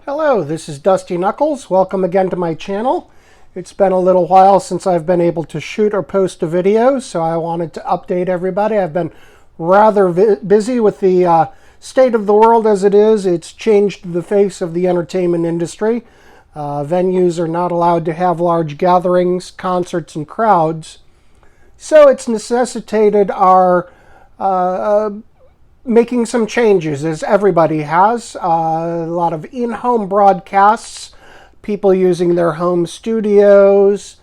Hello, this is Dusty Knuckles. Welcome again to my channel. It's been a little while since I've been able to shoot or post a video, so I wanted to update everybody. I've been rather busy with the state of the world as it is. It's changed the face of the entertainment industry. Venues are not allowed to have large gatherings, concerts, and crowds. So it's necessitated our making some changes, as everybody has. A lot of in-home broadcasts, people using their home studios,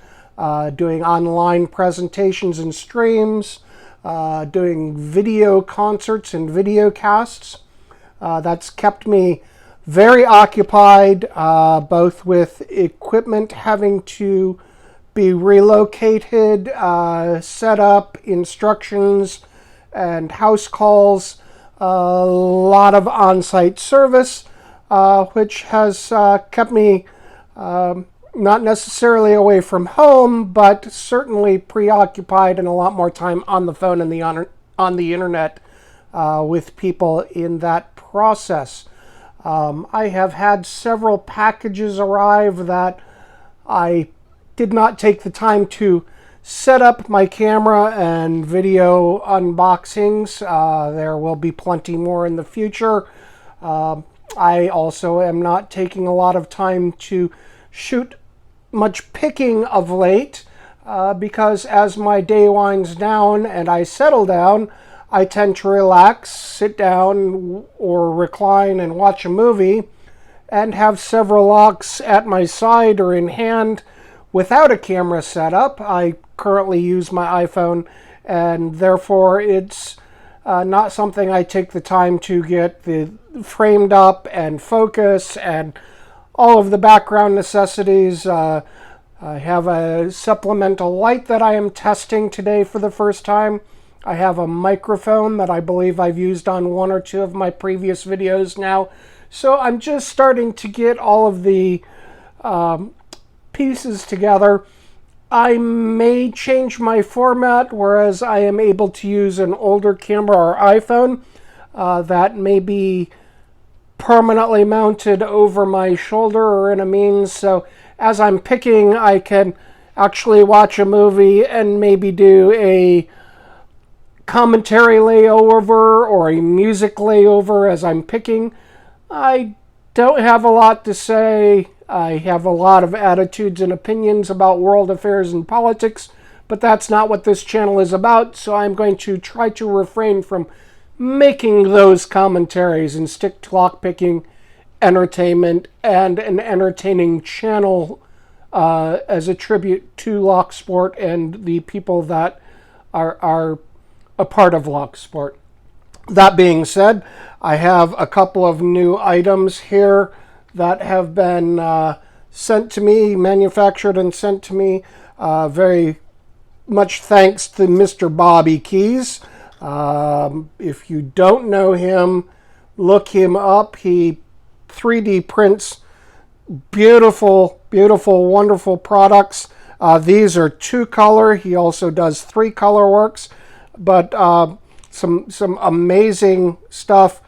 doing online presentations and streams, doing video concerts and video casts. That's kept me very occupied, both with equipment having to be relocated, set up, instructions, and house calls. A lot of on-site service, which has kept me not necessarily away from home, but certainly preoccupied and a lot more time on the phone and on the internet with people in that process. I have had several packages arrive that I did not take the time to set up my camera and video unboxings. There will be plenty more in the future. I also am not taking a lot of time to shoot much picking of late because as my day winds down and I settle down, I tend to relax, sit down or recline and watch a movie and have several locks at my side or in hand without a camera setup. I currently use my iPhone, and therefore it's not something I take the time to get framed up and focus and all of the background necessities. I have a supplemental light that I am testing today for the first time. I have a microphone that I believe I've used on one or two of my previous videos now. So I'm just starting to get all of the pieces together. I may change my format, whereas I am able to use an older camera or iPhone that may be permanently mounted over my shoulder or in a means. So as I'm picking, I can actually watch a movie and maybe do a commentary layover or a music layover as I'm picking. I don't have a lot to say. I have a lot of attitudes and opinions about world affairs and politics, but that's not what this channel is about, so I'm going to try to refrain from making those commentaries and stick to lockpicking, entertainment, and an entertaining channel as a tribute to Locksport and the people that are a part of Locksport. That being said, I have a couple of new items here that have been sent to me, manufactured and sent to me. Very much thanks to Mr. Bobby Keys. If you don't know him, look him up. He 3D prints beautiful, beautiful, wonderful products. These are 2-color. He also does 3-color works, but some amazing stuff.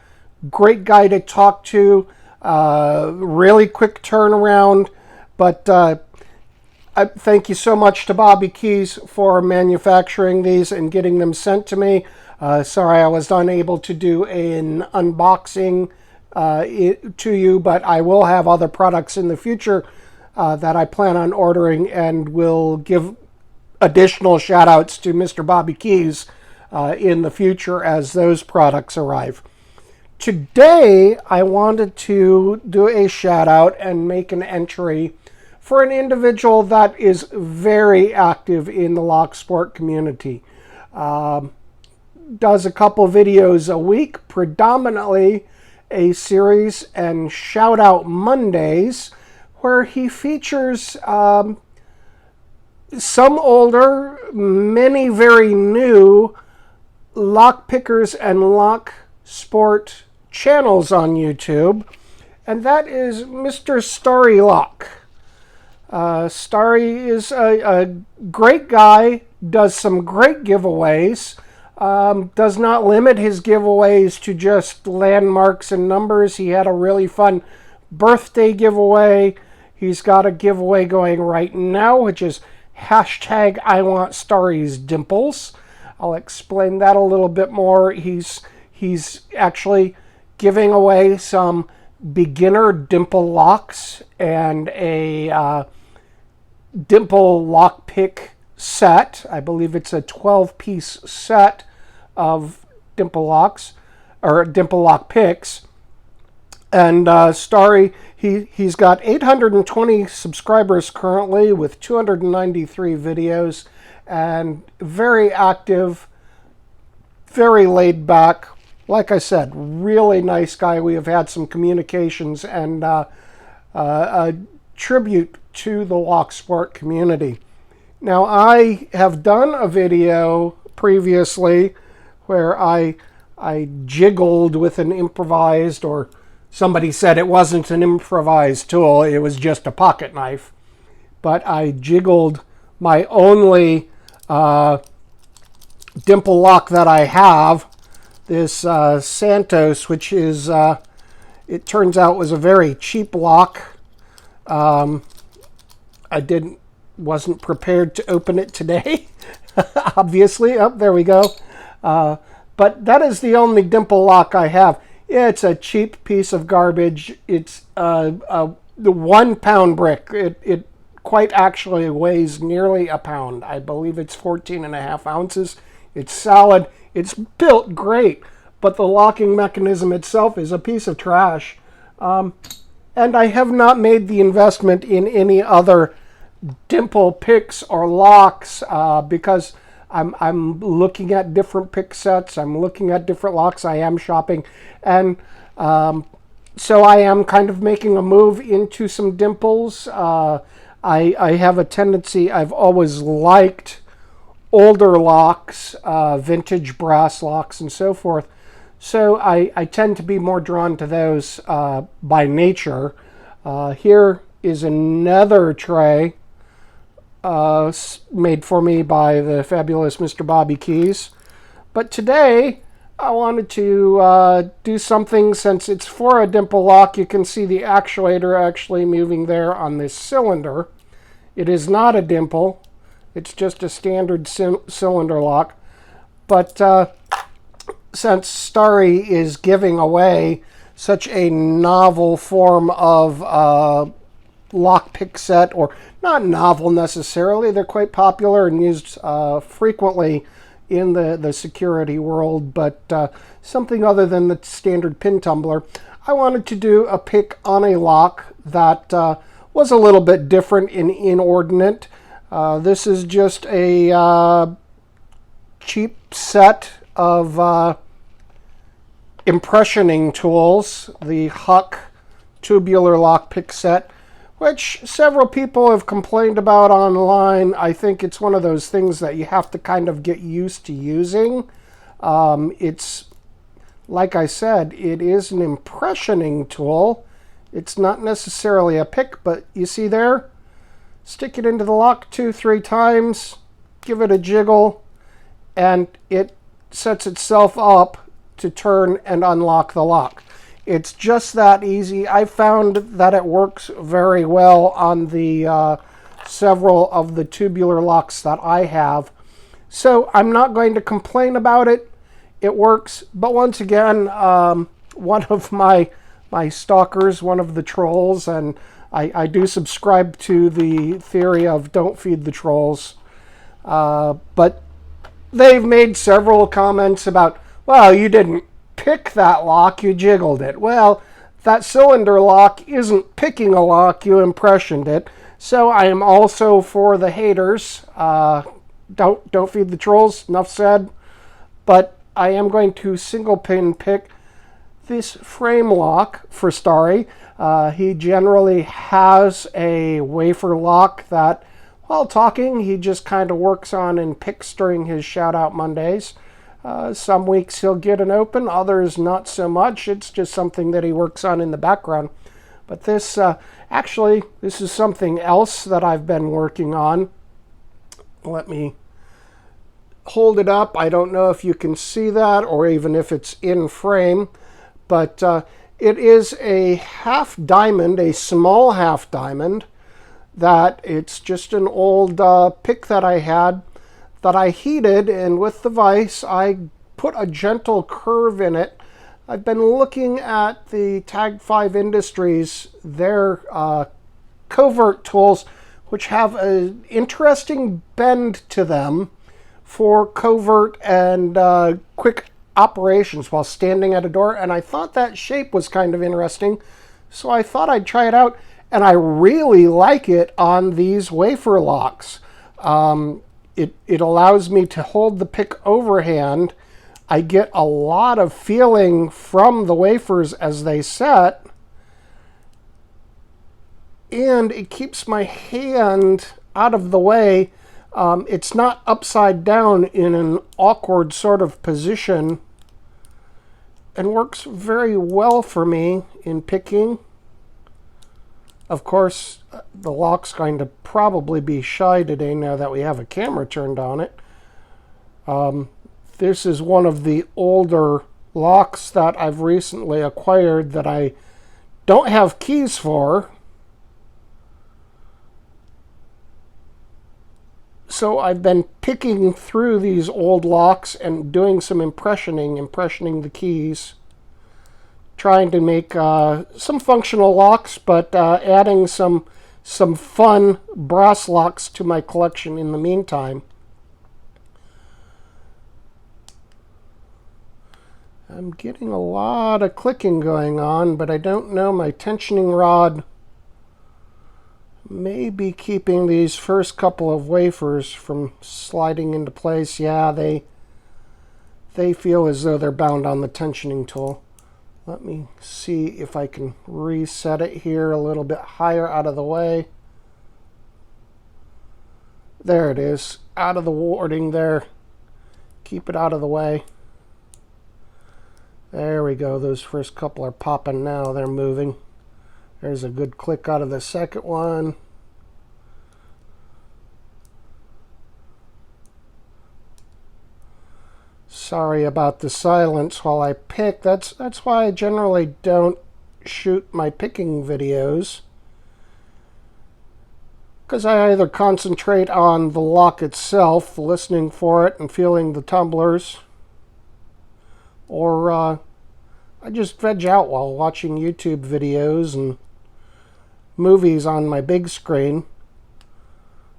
Great guy to talk to. Really quick turnaround, but I thank you so much to Bobby Keys for manufacturing these and getting them sent to me. Sorry I was unable to do an unboxing to you, but I will have other products in the future that I plan on ordering, and will give additional shout outs to Mr. Bobby Keys in the future as those products arrive. Today, I wanted to do a shout out and make an entry for an individual that is very active in the Locksport community. Does a couple videos a week, predominantly a series and Shoutout Mondays, where he features some older, many very new lockpickers and Locksport channels on YouTube, and that is Mr. Starrylock. Starry is a great guy, does some great giveaways, does not limit his giveaways to just landmarks and numbers. He had a really fun birthday giveaway. He's got a giveaway going right now, which is hashtag IWantStarrysDimples. I'll explain that a little bit more. He's actually giving away some beginner dimple locks and a dimple lock pick set. I believe it's a 12-piece set of dimple locks or dimple lock picks. And Starry, he's got 820 subscribers currently with 293 videos, and very active, very laid back. Like I said, really nice guy. We have had some communications, and a tribute to the lock sport community. Now, I have done a video previously where I jiggled with an improvised, or somebody said it wasn't an improvised tool, it was just a pocket knife. But I jiggled my only dimple lock that I have, this Santos, which is, it turns out was a very cheap lock. I wasn't prepared to open it today, obviously. Oh, there we go. But that is the only dimple lock I have. It's a cheap piece of garbage. It's the 1 pound brick. It quite actually weighs nearly a pound. I believe it's 14.5 ounces. It's solid. It's built great, but the locking mechanism itself is a piece of trash. And I have not made the investment in any other dimple picks or locks because I'm looking at different pick sets. I'm looking at different locks. I am shopping. And so I am kind of making a move into some dimples. I have a tendency, I've always liked older locks, vintage brass locks and so forth. So I tend to be more drawn to those by nature. Here is another tray made for me by the fabulous Mr. Bobby Keys. But today I wanted to do something, since it's for a dimple lock. You can see the actuator actually moving there on this cylinder. It is not a dimple. It's just a standard cylinder lock. But since Starry is giving away such a novel form of lock pick set, or not novel necessarily, they're quite popular and used frequently in the security world, but something other than the standard pin tumbler, I wanted to do a pick on a lock that was a little bit different and inordinate. This is just a cheap set of impressioning tools, the Huck tubular lock pick set, which several people have complained about online. I think it's one of those things that you have to kind of get used to using. It's, like I said, it is an impressioning tool. It's not necessarily a pick, but you see there? Stick it into the lock 2-3 times, give it a jiggle, and it sets itself up to turn and unlock the lock. It's just that easy. I found that it works very well on the several of the tubular locks that I have. So I'm not going to complain about it. It works. But once again, one of my stalkers, one of the trolls, and I do subscribe to the theory of don't feed the trolls. But they've made several comments about, well, you didn't pick that lock, you jiggled it. Well, that cylinder lock isn't picking a lock, you impressioned it. So I am also for the haters. Don't feed the trolls, enough said. But I am going to single pin pick this frame lock for Starry. He generally has a wafer lock that, while talking, he just kind of works on and picks during his Shoutout Mondays. Some weeks he'll get an open, others not so much. It's just something that he works on in the background. But this, actually, this is something else that I've been working on. Let me hold it up. I don't know if you can see that or even if it's in frame. But It is a half diamond, a small half diamond, that it's just an old pick that I had that I heated, and with the vise I put a gentle curve in it. I've been looking at the Tag 5 Industries, their covert tools, which have an interesting bend to them for covert and quick operations while standing at a door, and I thought that shape was kind of interesting, so I thought I'd try it out, and I really like it on these wafer locks. It allows me to hold the pick overhand. I get a lot of feeling from the wafers as they set, and it keeps my hand out of the way. It's not upside down in an awkward sort of position, and works very well for me in picking. Of course, the lock's going to probably be shy today now that we have a camera turned on it. This is one of the older locks that I've recently acquired that I don't have keys for. So I've been picking through these old locks and doing some impressioning the keys, trying to make some functional locks, but adding some fun brass locks to my collection in the meantime. I'm getting a lot of clicking going on, but I don't know, my tensioning rod may be keeping these first couple of wafers from sliding into place. Yeah, they feel as though they're bound on the tensioning tool. Let me see if I can reset it here a little bit higher out of the way. There it is, out of the warding there. Keep it out of the way. There we go, those first couple are popping now, they're moving. There's a good click out of the second one. Sorry about the silence while I pick. That's why I generally don't shoot my picking videos, because I either concentrate on the lock itself, listening for it and feeling the tumblers, or I just veg out while watching YouTube videos and movies on my big screen.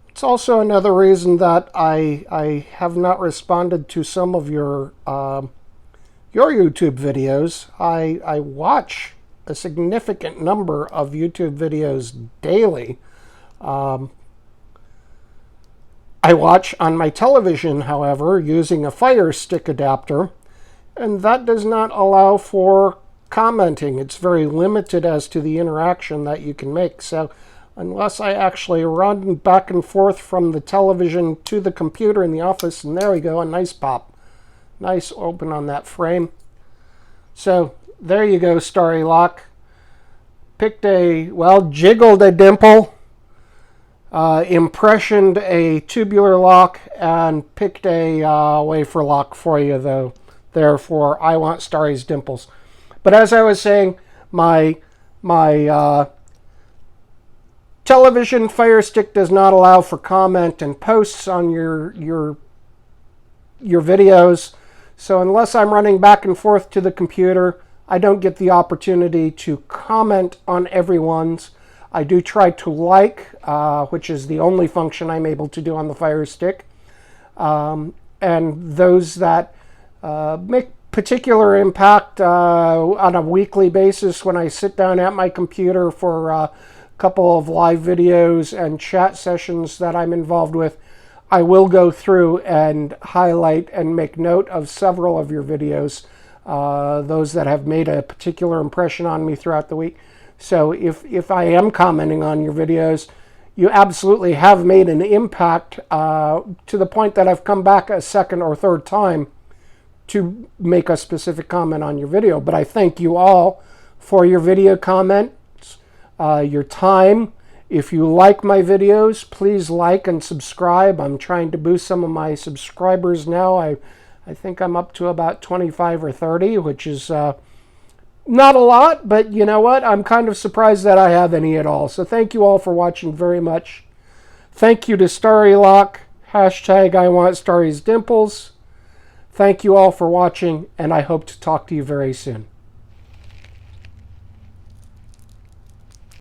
It's also another reason that I have not responded to some of your YouTube videos. I watch a significant number of YouTube videos daily. I watch on my television, however, using a Fire Stick adapter, and that does not allow for commenting. It's very limited as to the interaction that you can make. So unless I actually run back and forth from the television to the computer in the office, and there we go, a nice pop. Nice open on that frame. So there you go, Starrylock. Picked jiggled a dimple, impressioned a tubular lock, and picked a wafer lock for you, though, there for IWantStarrysDimples. But as I was saying, my television Fire Stick does not allow for comment and posts on your videos. So unless I'm running back and forth to the computer, I don't get the opportunity to comment on everyone's. I do try to like, which is the only function I'm able to do on the Fire Stick. And those that make particular impact on a weekly basis when I sit down at my computer for a couple of live videos and chat sessions that I'm involved with, I will go through and highlight and make note of several of your videos, those that have made a particular impression on me throughout the week. So if I am commenting on your videos, you absolutely have made an impact to the point that I've come back a second or third time to make a specific comment on your video. But I thank you all for your video comments, your time. If you like my videos, please like and subscribe. I'm trying to boost some of my subscribers now. I think I'm up to about 25 or 30, which is Not a lot, but you know what? I'm kind of surprised that I have any at all. So thank you all for watching very much. Thank you to Starrylock, hashtag IWantStarrysDimples. Thank you all for watching, and I hope to talk to you very soon.